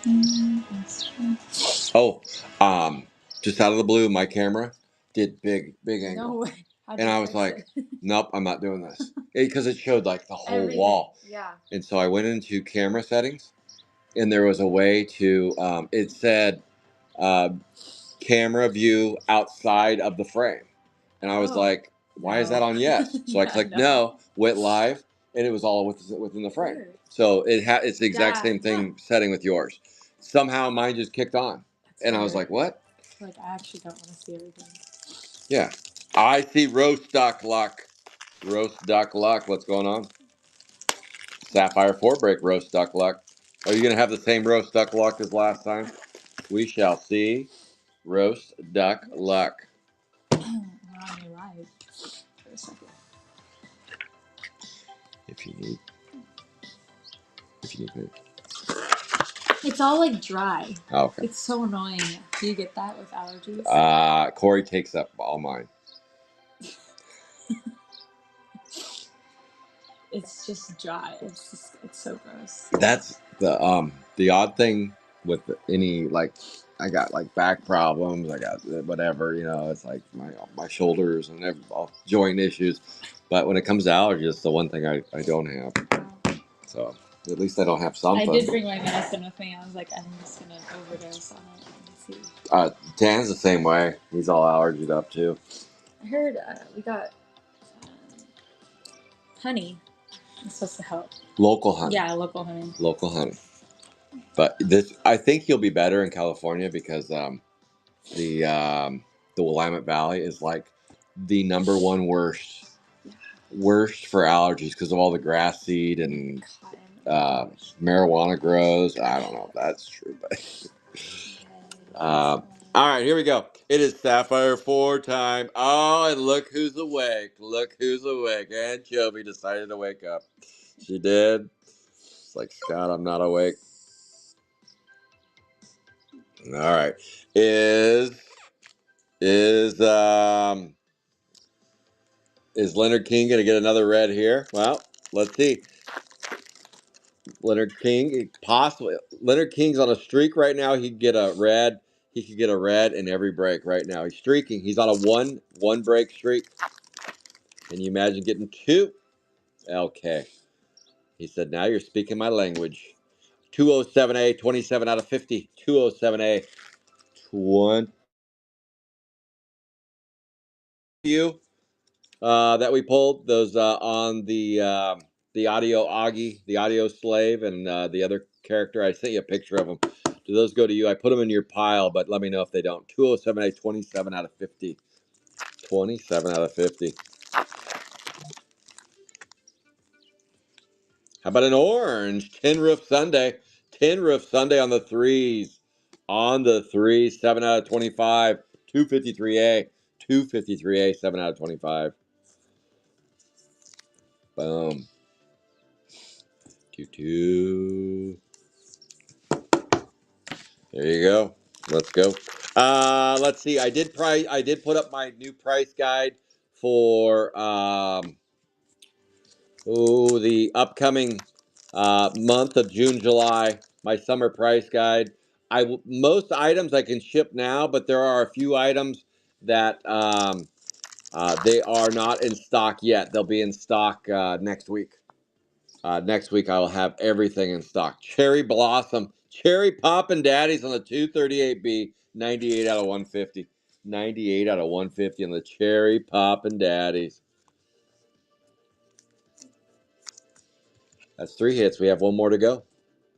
That's true. Oh, just out of the blue, my camera did big angle. No way. How'd And you I was fix like, it? nope, I'm not doing this. Because it showed like the whole Everything. wall. Yeah. And so I went into camera settings, and there was a way to, it said uh, camera view outside of the frame. And I was Oh, like, why is that on yes? So I clicked no, went live, and it was all within the frame. Weird. So it's the exact Yeah, same thing setting with yours. Somehow mine just kicked on. That's And I was weird. like, what? Like, I actually don't want to see everything. Yeah. I see roast duck luck. Roast duck luck. What's going on? Sapphire 4 break roast duck luck. Are you going to have the same roast duck luck as last time? We shall see. Roast duck luck. We're on your live for a second. If you need. It's all like dry. Oh, okay. It's so annoying. Do you get that with allergies? Corey takes up all mine. It's just dry. It's so gross. That's the odd thing with any, like, I got like back problems, I got whatever, it's like my shoulders and all joint issues, but when it comes to allergies, it's the one thing I don't have. Wow. So at least I don't have something. I did bring my medicine with me. I was like, I'm just gonna overdose on it and see. Dan's the same way. He's all allergied up too. I heard we got honey. It's supposed to help. Local honey. Yeah, local honey. Local honey. But I think you'll be better in California because the Willamette Valley is like the number one worst for allergies because of all the grass seed and marijuana grows. I don't know if that's true, but all right, here we go. It is Sapphire 4 time. Oh, and look who's awake. Look who's awake. Anchovy decided to wake up. She did. It's like, Scott, I'm not awake. All right. Is Leonard King going to get another red here? Well, let's see. Leonard King, possibly. Leonard King's on a streak right now. He could get a red. He could get a red in every break right now. He's streaking. He's on a one break streak. Can you imagine getting two? Okay. He said, now you're speaking my language. 207A, 27 out of 50. 207A, 20. You that we pulled those on the audio Augie, the audio slave, and the other character. I sent you a picture of them. Do those go to you? I put them in your pile, but let me know if they don't. 207A, 27 out of 50. 27 out of 50. How about an orange? Tin Roof Sunday. Tin Roof Sunday on the threes. On the threes, 7 out of 25. 253A. 253A, 7 out of 25. Boom. 2-2. There you go. Let's go. Let's see. I did put up my new price guide for the upcoming month of June, July. My summer price guide. Most items I can ship now, but there are a few items that they are not in stock yet. They'll be in stock next week. Next week I will have everything in stock. Cherry Blossom, Cherry Poppin' Daddies on the 238B, 98 out of 150. 98 out of 150 on the Cherry Poppin' Daddies. That's 3 hits. We have one more to go.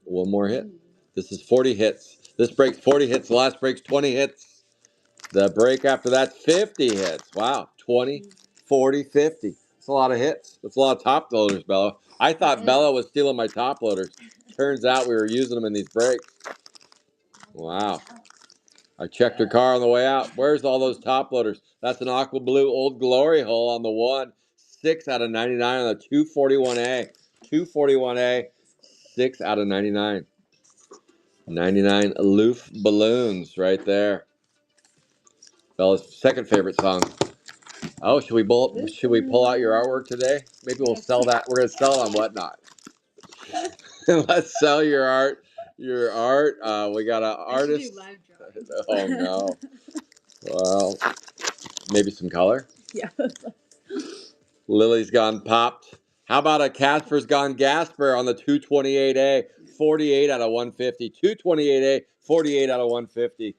One more hit. This is 40 hits. This breaks 40 hits. The last break's 20 hits. The break after that's 50 hits. Wow. 20, 40, 50. That's a lot of hits. That's a lot of top loaders, Bella. I thought Bella was stealing my top loaders. Turns out we were using them in these breaks. Wow. I checked her car on the way out. Where's all those top loaders? That's an aqua blue Old Glory hole on the 1. 6 out of 99 on the 241A. 241A. 6 out of 99. 99 Loof balloons right there. Bella's second favorite song. Oh, should we pull out your artwork today? Maybe we'll sell that. We're gonna sell it on Whatnot. Let's sell your art Your art. We got an artist. I should do live drawings. Oh no. Well, maybe some color. Yeah. Lily's gone popped. How about a Casper's gone Gasper on the 228A? 48 out of 150. 228A, 48 out of 150.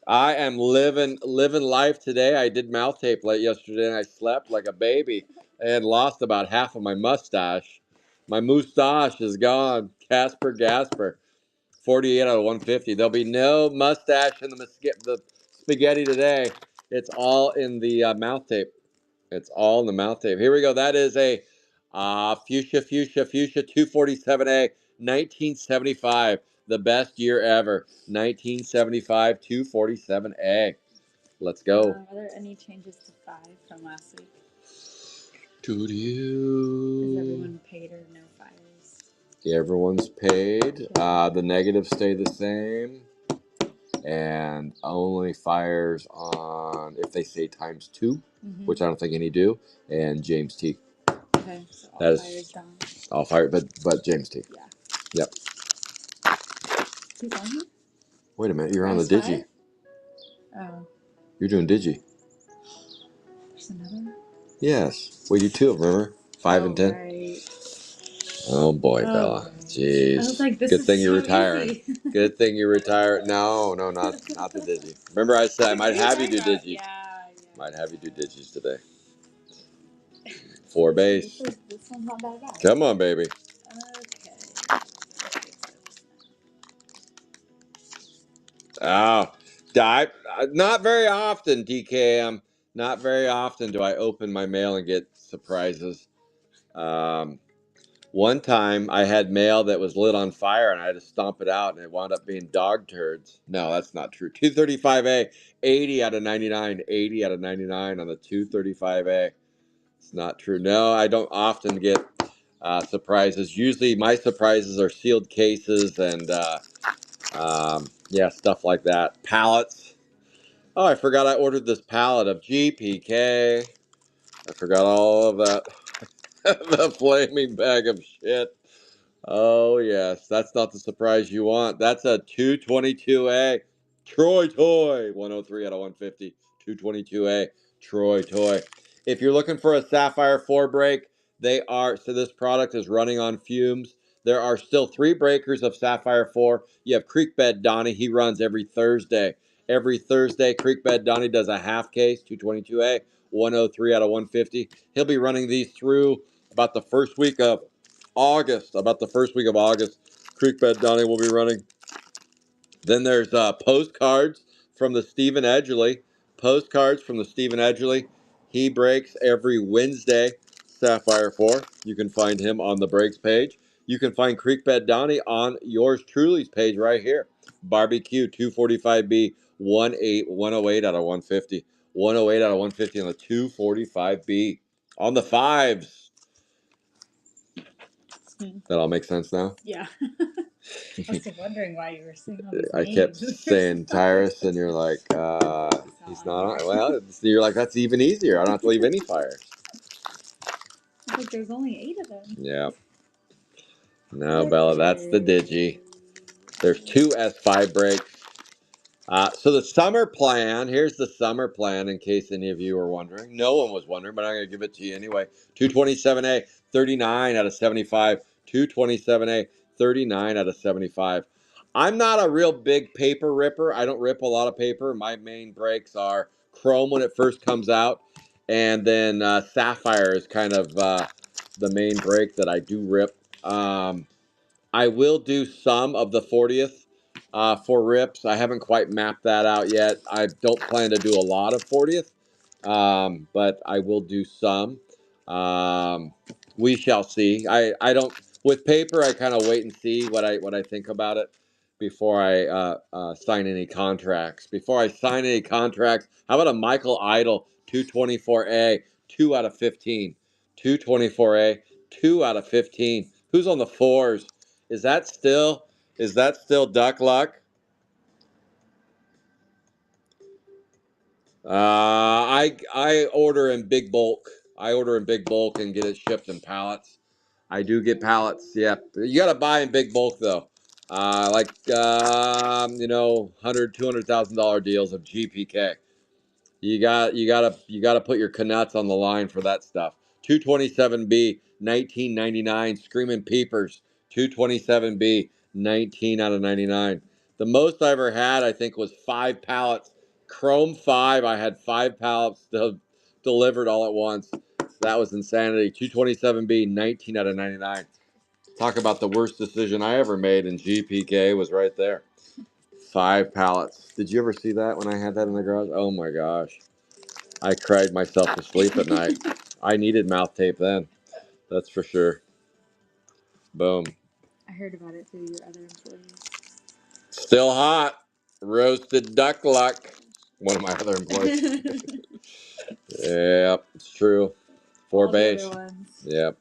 I am living life today. I did mouth tape late yesterday and I slept like a baby and lost about half of my mustache. My mustache is gone. Casper Gasper. 48 out of 150. There'll be no mustache in the spaghetti today. It's all in the mouth tape. It's all in the mouth tape. Here we go. That is a Fuchsia 247A, 1975. The best year ever. 1975 247A. Let's go. Are there any changes to 5 from last week? Is everyone paid or no fires? Everyone's paid. The negatives stay the same. And only fires on if they say ×2, which I don't think any do, and James T. Okay, so all fires down. All fire, but James T. Yeah. Yep. He's on here? Wait a minute, you're on the Digi. Oh. You're doing Digi. There's another? Yes. We do 2 of them, remember? 5 and 10. Right. Oh boy, Bella. Right. Jeez. I was like, this Good is thing you're so retiring. easy. Good thing you're retiring. No, not the Digi. Remember I said I might have you do Digi. Yeah. Might have you do Digis today. 4 base. This one's not that bad. Come on, baby. Okay. Oh, not very often, DKM. Not very often do I open my mail and get surprises. One time I had mail that was lit on fire and I had to stomp it out and it wound up being dog turds. No, that's not true. 235A, 80 out of 99. 80 out of 99 on the 235A. It's not true. No, I don't often get surprises. Usually my surprises are sealed cases and yeah, stuff like that. Pallets. Oh, I forgot I ordered this pallet of GPK. I forgot all of that. The flaming bag of shit. Oh, yes. That's not the surprise you want. That's a 222A Troy Toy. 103 out of 150. 222A Troy Toy. If you're looking for a Sapphire 4 brake, so this product is running on fumes. There are still 3 breakers of Sapphire 4. You have Creekbed Donnie. He runs every Thursday. Every Thursday, Creekbed Donnie does a half case, 222A, 103 out of 150. He'll be running these through about the first week of August. Creekbed Donnie will be running. Then there's postcards from the Stephen Edgerly. He breaks every Wednesday. Sapphire 4. You can find him on the breaks page. You can find Creekbed Donnie on yours truly's page right here. Barbecue 245B 108 out of 150. 108 out of 150 on the 245B. On the 5s. That all makes sense now? Yeah. I was wondering why you were saying all these I kept saying Tyrus, and you're like, he's not on. Well, you're like, that's even easier. I don't have to leave any fires. I was like, there's only 8 of them. Yeah. No, Bella, that's the Digi. There's 2 S5 brakes. So the summer plan, here's the summer plan in case any of you are wondering. No one was wondering, but I'm going to give it to you anyway. 227A, 39 out of 75. 227A, 39 out of 75. I'm not a real big paper ripper. I don't rip a lot of paper. My main brakes are chrome when it first comes out, and then Sapphire is kind of the main brake that I do rip. I will do some of the 40th for rips. I haven't quite mapped that out yet. I don't plan to do a lot of 40th, but I will do some. We shall see. I don't with paper. I kind of wait and see what I think about it before I sign any contracts. How about a Michael Idle 224A 2 out of 15? 224A 2 out of 15. Who's on the 4s? Is that still duck luck? I order in big bulk. I order in big bulk and get it shipped in pallets. I do get pallets. Yeah, you got to buy in big bulk though. Like $100,000, $200,000 deals of GPK. You gotta put your canuts on the line for that stuff. 227B, 1999, Screaming Peepers. 227B, 19 out of 99. The most I ever had, I think, was 5 pallets. Chrome 5. I had 5 pallets delivered all at once. That was insanity. 227B, 19 out of 99. Talk about the worst decision I ever made in GPK was right there. 5 pallets. Did you ever see that when I had that in the garage? Oh my gosh. I cried myself to sleep at night. I needed mouth tape then. That's for sure. Boom. I heard about it through your other employees. Still hot. Roasted duck luck. One of my other employees. Yep, it's true. Four All the base. other ones. Yep.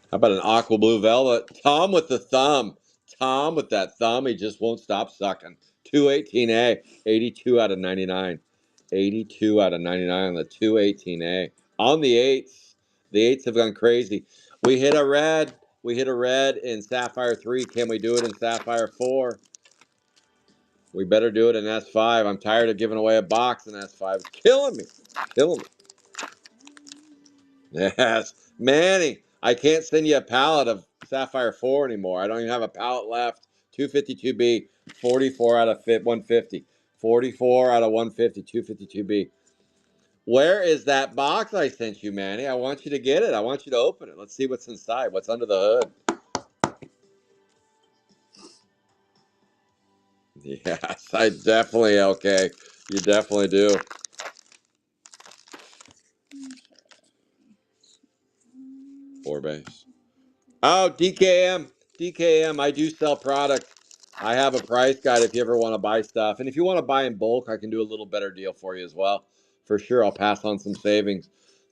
How about an aqua blue velvet? Tom with the thumb. Tom with that thumb. He just won't stop sucking. 218A. 82 out of 99. 82 out of 99 on the 218A. On the eights. The eights have gone crazy. We hit a red. We hit a red in Sapphire 3. Can we do it in Sapphire 4? We better do it in S5. I'm tired of giving away a box in S5. It's killing me. Killing me. Yes. Manny, I can't send you a pallet of Sapphire 4 anymore. I don't even have a pallet left. 252B, 44 out of 150. 44 out of 150, 252B. Where is that box I sent you, Manny? I want you to get it. I want you to open it. Let's see what's inside. What's under the hood? Yes, I definitely, okay. You definitely do. Four base. Oh, DKM. DKM, I do sell product. I have a price guide if you ever want to buy stuff. And if you want to buy in bulk, I can do a little better deal for you as well. For sure, I'll pass on some savings.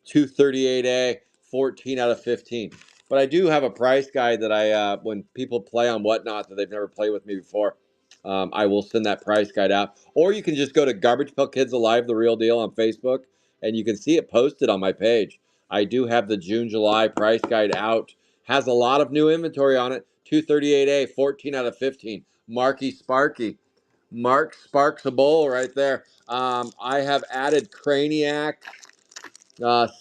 238A, 14 out of 15. But I do have a price guide that when people play on Whatnot that they've never played with me before, I will send that price guide out. Or you can just go to Garbage Pail Kids Alive, The Real Deal on Facebook, and you can see it posted on my page. I do have the June, July price guide out. Has a lot of new inventory on it. 238A, 14 out of 15. Marky Sparky. Mark Sparks a bowl right there. I have added Craniac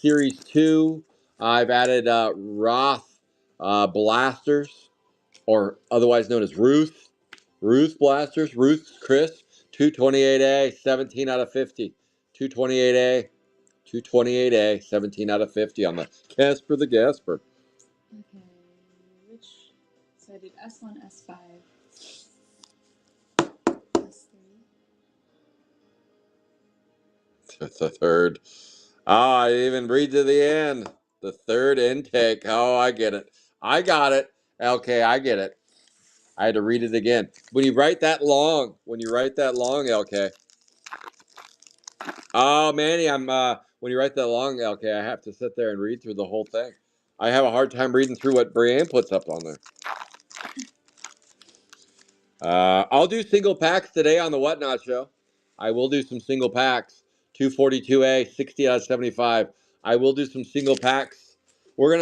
Series 2. I've added Roth Blasters, or otherwise known as Ruth. Ruth Blasters. Ruth Chris. 228A, 17 out of 50. 228A. 228A, 17 out of 50 on the Casper the Gasper. Okay, so I did S1, S5, S3. The third. Oh, I didn't even read to the end. The third intake. Oh, I get it. I got it. Okay, I get it. I had to read it again. When you write that long, LK. Oh, Manny, when you write that long, LK, I have to sit there and read through the whole thing. I have a hard time reading through what Brienne puts up on there. I'll do single packs today on the Whatnot Show. I will do some single packs. 242A, 60 out of 75. I will do some single packs. We're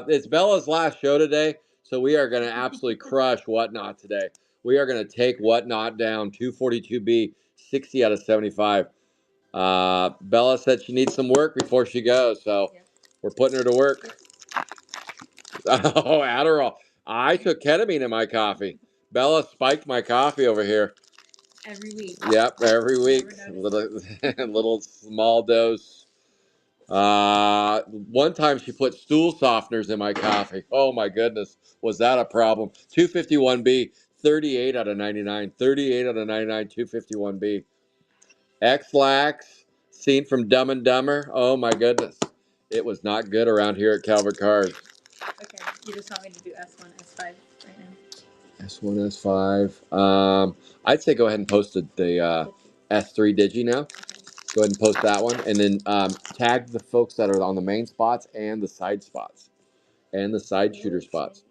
it's Bella's last show today, so we are gonna absolutely crush Whatnot today. We are gonna take Whatnot down. 242B, 60 out of 75. Bella said she needs some work before she goes, so we're putting her to work. Oh, Adderall. I took ketamine in my coffee. Bella spiked my coffee over here. Every week. Yep, every week. Little small dose. One time she put stool softeners in my coffee. Oh my goodness, was that a problem? 251B, 38 out of 99. 38 out of 99, 251B. X-Lax, seen from Dumb and Dumber. Oh my goodness. It was not good around here at Calvert Cars. Okay, you just want me to do S1, S5 right now? S1, S5. I'd say go ahead and post the S3 Digi now. Go ahead and post that one, and then tag the folks that are on the main spots and the side spots and the side shooter spots,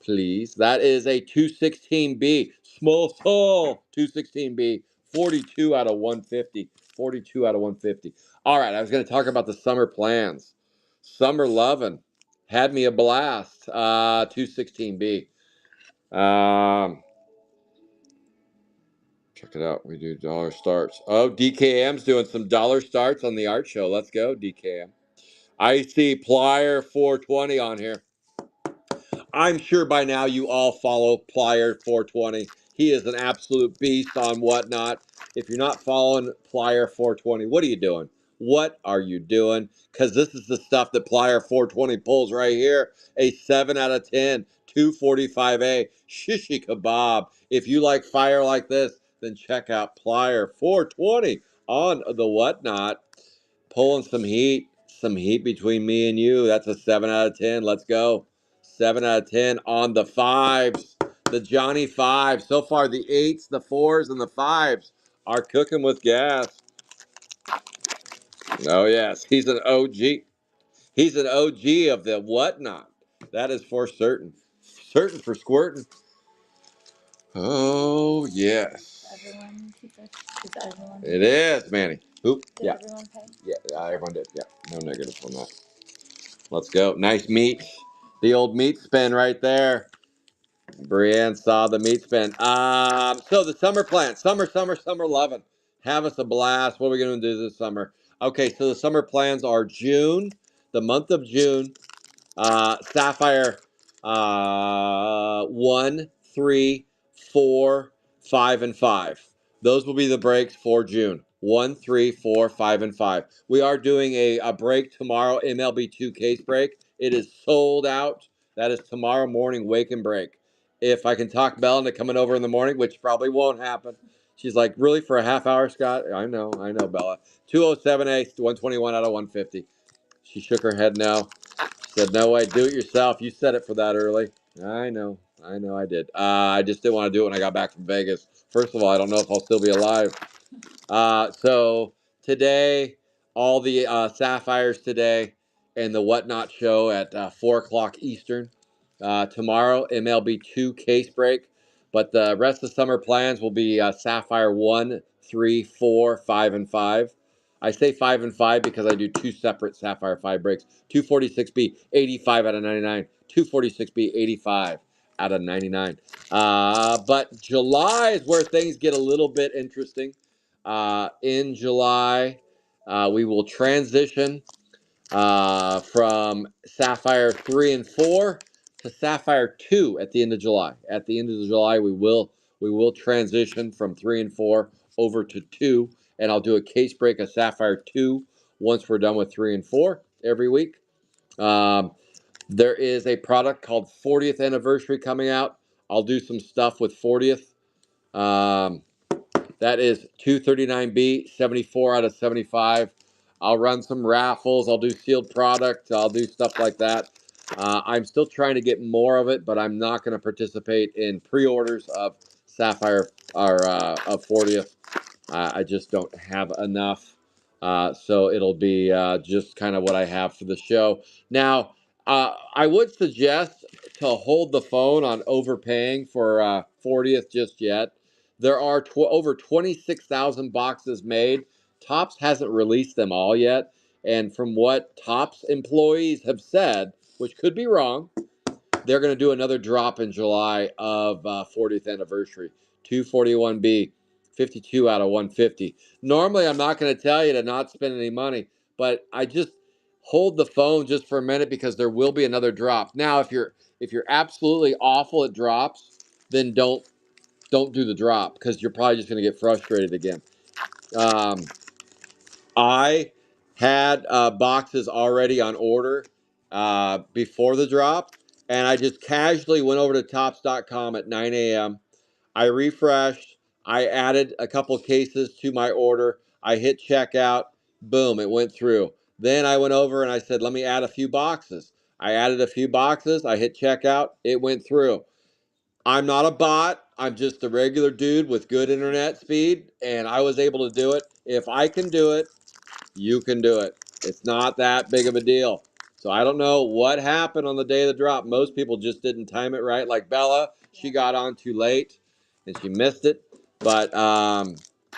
please. That is a 216B, small soul 216B, 42 out of 150. 42 out of 150. All right, I was going to talk about the summer plans. Summer loving. Had me a blast. 216B. Check it out. We do dollar starts. Oh, DKM's doing some dollar starts on the art show. Let's go, DKM. I see Plier 420 on here. I'm sure by now you all follow Plier 420. He is an absolute beast on Whatnot. If you're not following Plier 420, what are you doing? What are you doing? Because this is the stuff that Plier 420 pulls right here. A 7 out of 10, 245A, shishi kebab. If you like fire like this, then check out Plier 420 on the Whatnot. Pulling some heat between me and you. That's a 7 out of 10. Let's go. 7 out of 10 on the fives. The Johnny fives. So far, the eights, the fours, and the fives are cooking with gas. Oh, yes. He's an OG. He's an OG of the Whatnot. That is for certain. Certain for squirting. Oh, yes. Everyone keep it. Is everyone? It is, Manny. Oop. Did Yeah. everyone pay? Yeah, everyone did. Yeah. No negatives on that. Let's go. Nice meat. The old meat spin right there. Brienne saw the meat spin. So the summer plans. Summer loving. Have us a blast. What are we going to do this summer? Okay, so the summer plans are June, the month of June. Sapphire 1, 3, 4, 5, and 5. Those will be the breaks for June. 1, 3, 4, 5, and 5. We are doing a break tomorrow, MLB2 case break. It is sold out. That is tomorrow morning, wake and break. If I can talk Bella into coming over in the morning, which probably won't happen. She's like, really, for a half hour, Scott? I know, Bella. 207A, 121 out of 150. She shook her head no. Said, no way, do it yourself. You said it for that early. I know I did. I just didn't want to do it when I got back from Vegas. First of all, I don't know if I'll still be alive. So today, all the Sapphires today and the Whatnot show at 4 o'clock Eastern. Tomorrow, MLB2 case break. But the rest of the summer plans will be Sapphire 1, 3, 4, 5, and 5. I say 5 and 5 because I do two separate Sapphire 5 breaks. 246B, 85 out of 99. 246B, 85 out of 99. But July is where things get a little bit interesting. In July, we will transition from Sapphire 3 and 4 to Sapphire 2 at the end of July. At the end of July, we will transition from 3 and 4 over to 2, and I'll do a case break of Sapphire 2 once we're done with 3 and 4 every week. There is a product called 40th Anniversary coming out. I'll do some stuff with 40th. That is 239B, 74 out of 75. I'll run some raffles. I'll do sealed product. I'll do stuff like that. I'm still trying to get more of it, but I'm not going to participate in pre-orders of Sapphire or of 40th. I just don't have enough. So it'll be just kind of what I have for the show. Now, I would suggest to hold the phone on overpaying for 40th just yet. There are over 26,000 boxes made. Topps hasn't released them all yet. And from what Topps employees have said, which could be wrong, they're going to do another drop in July of 40th anniversary. 241B, 52 out of 150. Normally, I'm not going to tell you to not spend any money, but I just hold the phone just for a minute because there will be another drop. Now, if you're absolutely awful at drops, then don't do the drop because you're probably just going to get frustrated again. Um, I had boxes already on order before the drop, and I just casually went over to Topps.com at 9 a.m. I refreshed. I added a couple cases to my order. I hit checkout. Boom, it went through. Then I went over and I said, let me add a few boxes. I added a few boxes. I hit checkout. It went through. I'm not a bot. I'm just a regular dude with good internet speed, and I was able to do it. If I can do it, you can do it. It's not that big of a deal. So I don't know what happened on the day of the drop. Most people just didn't time it right. Like Bella, she got on too late and she missed it. But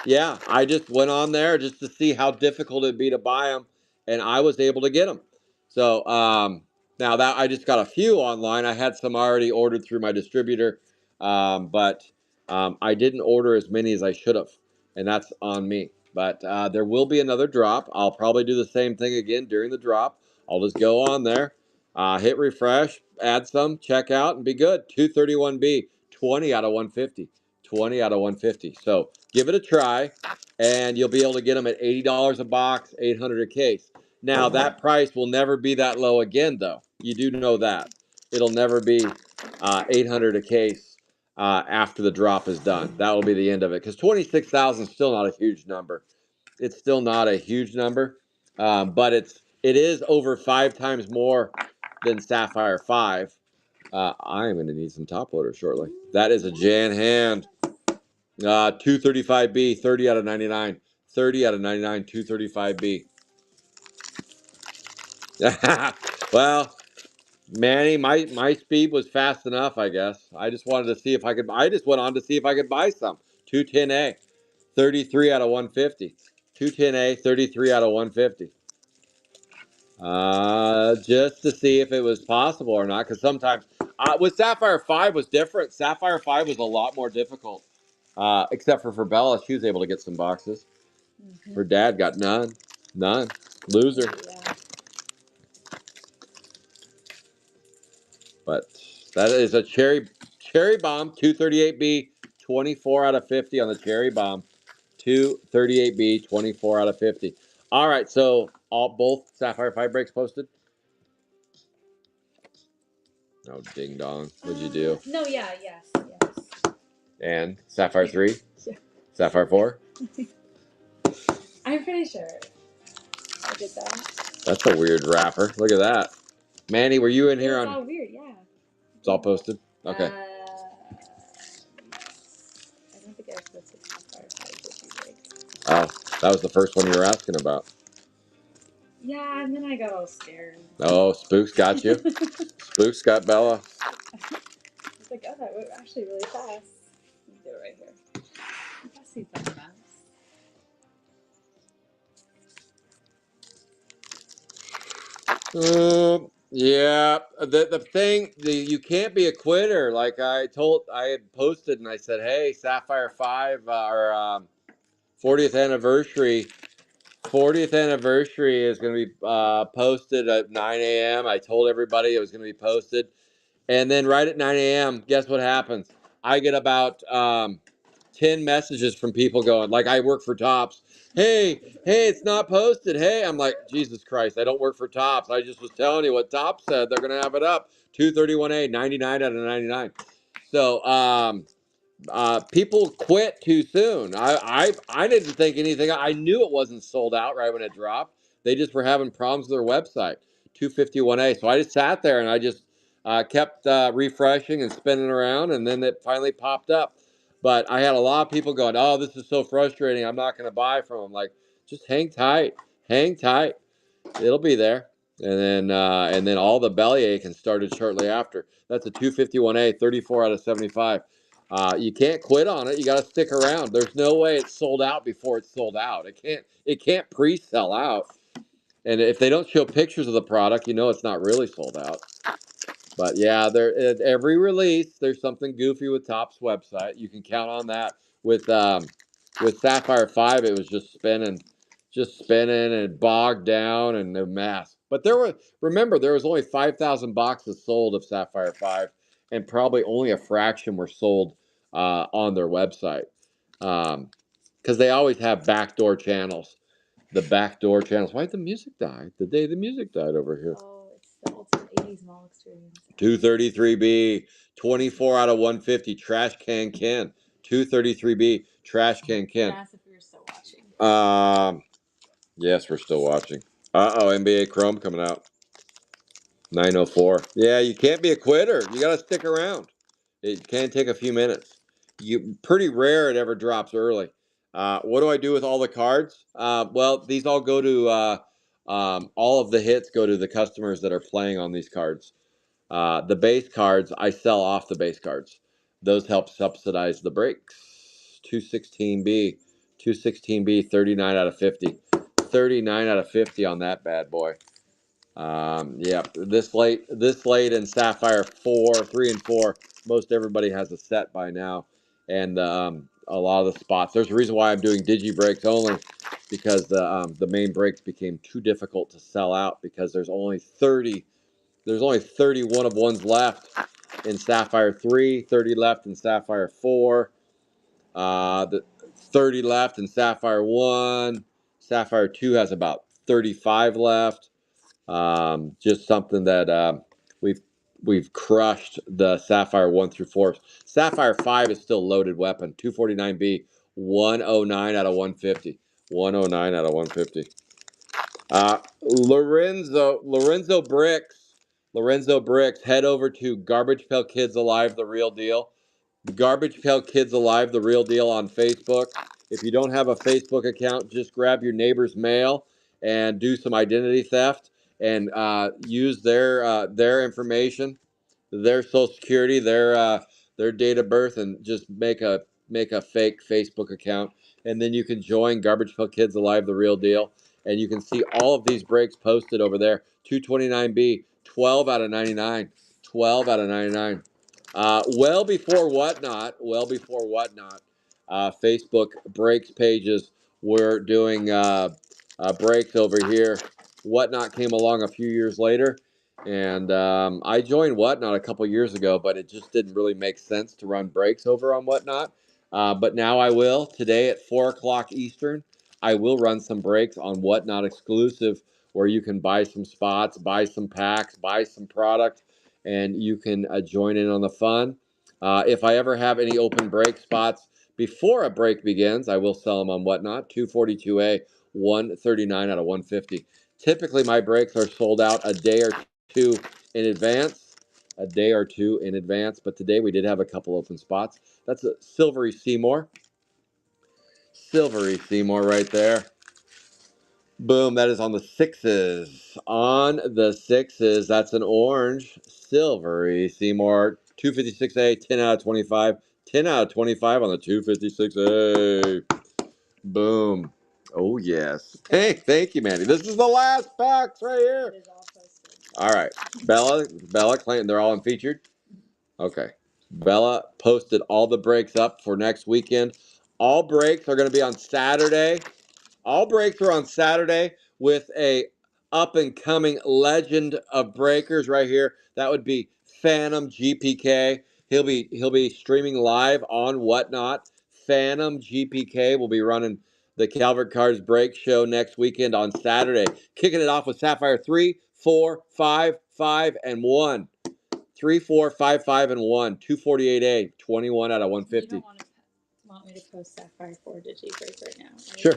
yeah, I just went on there just to see how difficult it'd be to buy them, and I was able to get them. So Now that I just got a few online, I had some already ordered through my distributor, but I didn't order as many as I should have, and that's on me. But there will be another drop. I'll probably do the same thing again during the drop. I'll just go on there, hit refresh, add some, check out, and be good. 231B, 20 out of 150. 20 out of 150. So give it a try, and you'll be able to get them at $80 a box, 800 a case. Now, that price will never be that low again, though. You do know that. It'll never be 800 a case after the drop is done. That will be the end of it, because 26,000 is still not a huge number. It's still not a huge number, but it is over 5 times more than Sapphire 5. I am going to need some top loader shortly. That is a Jan Hand. 235B, 30 out of 99. 30 out of 99, 235B. Well, Manny, my speed was fast enough, I guess. I just wanted to see if I could. I just went on to see if I could buy some. 210A, 33 out of 150. 210A, 33 out of 150. Just to see if it was possible or not, because sometimes with Sapphire 5 was different. Sapphire 5 was a lot more difficult. Except for Bella, she was able to get some boxes. Mm-hmm. Her dad got none. None. Loser. Yeah. But that is a cherry bomb, 238B, 24 out of 50 on the cherry bomb. 238B, 24 out of 50. All right, so both Sapphire 5 breaks posted? Oh, ding dong. What'd you do? No, yes. And Sapphire 3? Yeah. Sapphire 4? I'm pretty sure I did that. That's a weird wrapper. Look at that. Manny, were you in here It's on... all weird, yeah. It's all posted? Okay. Yes. I don't think I was supposed to Sapphire 5 with you, Greg. Oh, that was the first one you were asking about. Yeah, and then I got all scared. Oh, Spooks got you. Spooks got Bella. I was like, oh, that went actually really fast. Let me do it right here. Pass these on, mouse. Yeah, the thing, you can't be a quitter. Like I had posted and I said, hey, Sapphire 5, our 40th anniversary. 40th anniversary is going to be posted at 9 a.m. I told everybody it was going to be posted. And then right at 9 a.m., guess what happens? I get about 10 messages from people going, like, I work for Tops. Hey, it's not posted. Hey, I'm like, Jesus Christ, I don't work for Tops. I just was telling you what Tops said. They're going to have it up. 231A, 99 out of 99. So, people quit too soon. I didn't think anything. I knew it wasn't sold out right when it dropped. They just were having problems with their website. 251A. So I just sat there and I just kept refreshing and spinning around, and then it finally popped up. But I had a lot of people going, "Oh, this is so frustrating. I'm not going to buy from them." Like, just hang tight, hang tight. It'll be there. And then all the belly aching started shortly after. That's a 251A, 34 out of 75. You can't quit on it. You got to stick around. There's no way it's sold out before it's sold out. It can't pre-sell out. And if they don't show pictures of the product, you know it's not really sold out. But yeah, at every release, there's something goofy with Topps website. You can count on that. With Sapphire 5, it was just spinning and bogged down and a mess. But remember, there was only 5,000 boxes sold of Sapphire 5, and probably only a fraction were sold on their website. Because they always have backdoor channels. The backdoor channels. Why'd the music die? The day the music died over here. Oh, it's an 80s mall experience. 233B, 24 out of 150, Trash Can Ken. 233B, Trash Can Ken. Ask if we were still watching. Yes, we're still watching. Uh-oh, NBA Chrome coming out. 904. Yeah, you can't be a quitter. You got to stick around. It can take a few minutes. Pretty rare it ever drops early. What do I do with all the cards? Well, these all go to, all of the hits go to the customers that are playing on these cards. The base cards, I sell off the base cards. Those help subsidize the breaks. 216B, 216B, 39 out of 50. 39 out of 50 on that bad boy. Yeah, this late in Sapphire 3 and 4, most everybody has a set by now, and a lot of the spots. There's a reason why I'm doing digi breaks only, because the main breaks became too difficult to sell out because there's only 31 of ones left in Sapphire 3, 30 left in Sapphire 4, the 30 left in Sapphire 1. Sapphire 2 has about 35 left. Just something that we've crushed the Sapphire 1 through 4. Sapphire 5 is still loaded weapon. 249B, 109 out of 150. 109 out of 150. Lorenzo Bricks. Lorenzo Bricks, head over to Garbage Pail Kids Alive, the real deal. Garbage Pail Kids Alive, the real deal on Facebook. If you don't have a Facebook account, just grab your neighbor's mail and do some identity theft and use their information, their social security, their date of birth, and just make a fake Facebook account, and then you can join Garbage Pail Kids Alive, the real deal, and you can see all of these breaks posted over there. 229B, 12 out of 99, 12 out of 99. Well before Whatnot, Facebook breaks pages were doing breaks over here. Whatnot came along a few years later, and I joined Whatnot a couple years ago, but it just didn't really make sense to run breaks over on Whatnot. But now I will. Today at 4 o'clock Eastern, I will run some breaks on Whatnot exclusive, where you can buy some spots, buy some packs, buy some product, and you can join in on the fun. If I ever have any open break spots before a break begins, I will sell them on Whatnot. 242A, 139 out of 150. Typically, my breaks are sold out a day or two in advance. A day or two in advance, but today we did have a couple open spots. That's a Silvery Seymour. Silvery Seymour right there. Boom, that is on the sixes. On the sixes, that's an orange. Silvery Seymour. 256A, 10 out of 25. 10 out of 25 on the 256A. Boom. Oh, yes. Hey, thank you, Mandy. This is the last box right here. All right. Bella, Clayton, they're all in featured? Okay. Bella posted all the breaks up for next weekend. All breaks are going to be on Saturday. All breaks are on Saturday with a up and coming legend of breakers right here. That would be Phantom GPK. He'll be streaming live on Whatnot. Phantom GPK will be running the Calvert Cars Break Show next weekend on Saturday. Kicking it off with Sapphire 3, 4, 5, 5, and 1. 3, 4, 5, 5, and 1. 248A, 21 out of 150. You don't want me to post Sapphire 4 digi break right now, right? Sure.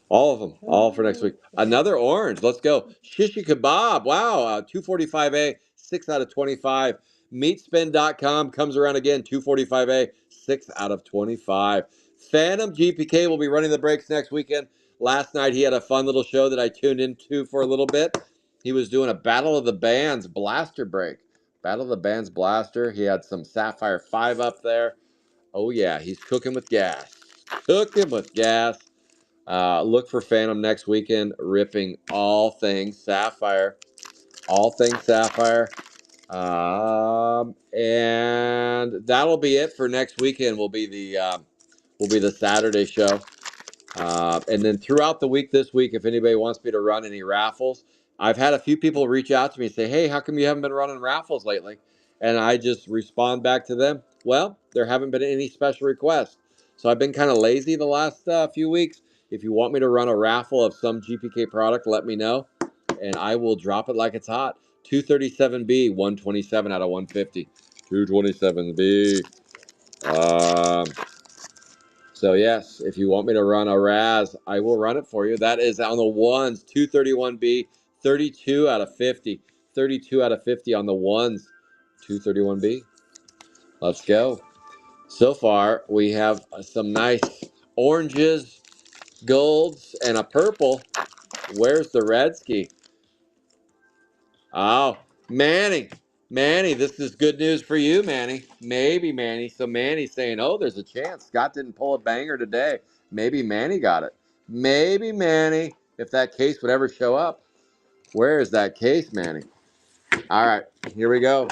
All of them, all for next week. Another orange. Let's go. Shishi Kebab. Wow. 245A, 6 out of 25. Meatspin.com comes around again. 245A, 6 out of 25. Phantom GPK will be running the breaks next weekend. Last night he had a fun little show that I tuned into for a little bit. He was doing a Battle of the Bands blaster break. Battle of the Bands blaster. He had some Sapphire 5 up there. Oh, yeah. He's cooking with gas. Cooking with gas. Look for Phantom next weekend, ripping all things Sapphire. All things Sapphire. And that'll be it for next weekend. Will be the Saturday show. And then throughout the week this week, if anybody wants me to run any raffles, I've had a few people reach out to me and say, hey, how come you haven't been running raffles lately? And I just respond back to them, well, there haven't been any special requests. So I've been kind of lazy the last few weeks. If you want me to run a raffle of some GPK product, let me know, and I will drop it like it's hot. 237B, 127 out of 150. 227B. So yes, if you want me to run a Raz, I will run it for you. That is on the ones, 231B, 32 out of 50. 32 out of 50 on the ones, 231B. Let's go. So far, we have some nice oranges, golds, and a purple. Where's the red ski? Oh, Manny. Manny, this is good news for you, Manny. Maybe Manny. So Manny's saying, oh, there's a chance. Scott didn't pull a banger today. Maybe Manny got it. Maybe Manny. if that case would ever show up. Where is that case, Manny? All right, here we go.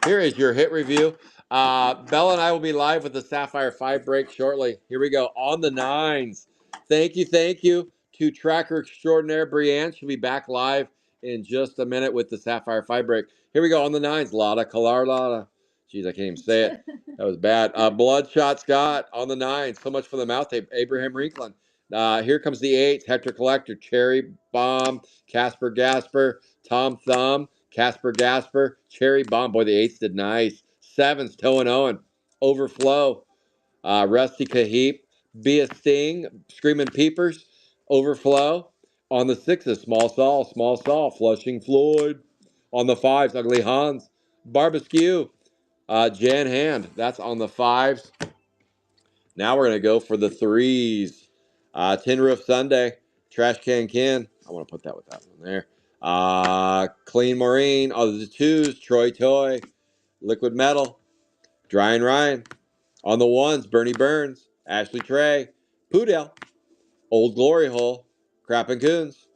Here is your hit review. Bella and I will be live with the Sapphire 5 break shortly. Here we go. On the nines. Thank you to tracker extraordinaire Brienne. She'll be back live in just a minute with the Sapphire 5 break. Here we go. On the nines. Lotta Kalar Lotta. Jeez, I can't even say it. That was bad. Bloodshot Scott on the nines. So much for the mouth tape. Abraham Rinkland. Here comes the eights. Hector Collector. Cherry Bomb. Casper Gasper. Tom Thumb. Casper Gasper, Cherry Bomb. Boy, the eights did nice. Sevens, Toe and Owen. Overflow. Rusty Caheep. Be a Sting. Screaming Peepers. Overflow. On the sixes, Small Saul. Flushing Floyd. On the fives, Ugly Hans. Barbecue. Jan Hand. That's on the fives. Now we're going to go for the threes. Tin Roof Sunday. Trash Can Ken. I want to put that with that one there. Clean Maureen. On the twos, Troy Toy. Liquid Metal. Dry Ryan. On the ones, Bernie Burns. Ashley Trey. Poodell. Old Glory Hole. Crap and Coons.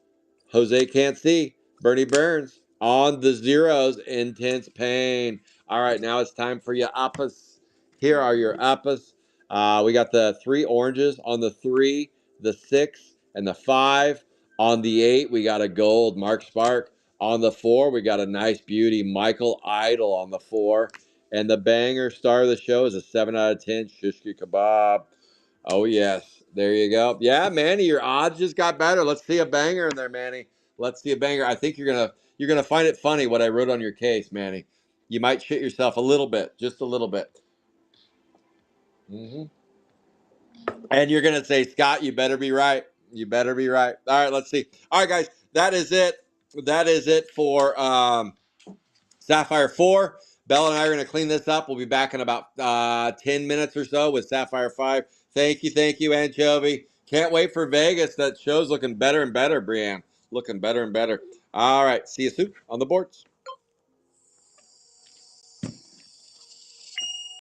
Jose Can't See. Bernie Burns. On the zeros, Intense Pain. All right, now it's time for your uppers. Here are your uppers. We got the three oranges on the 3, the 6, and the 5. On the 8, we got a gold, Mark Spark. On the 4, we got a nice beauty, Michael Idol on the 4. And the banger star of the show is a 7 out of 10, Shishki Kebab. Oh, yes. There you go. Yeah, Manny, your odds just got better. Let's see a banger in there, Manny. Let's see a banger. I think you're gonna find it funny what I wrote on your case, Manny. You might shit yourself a little bit, just a little bit. Mm-hmm. And you're gonna say, Scott, you better be right. You better be right. All right, let's see. All right, guys, that is it. That is it for Sapphire 4. Bella and I are going to clean this up. We'll be back in about 10 minutes or so with Sapphire 5. Thank you, Anchovy. Can't wait for Vegas. That show's looking better and better, Brienne. Looking better and better. All right, see you soon on the boards.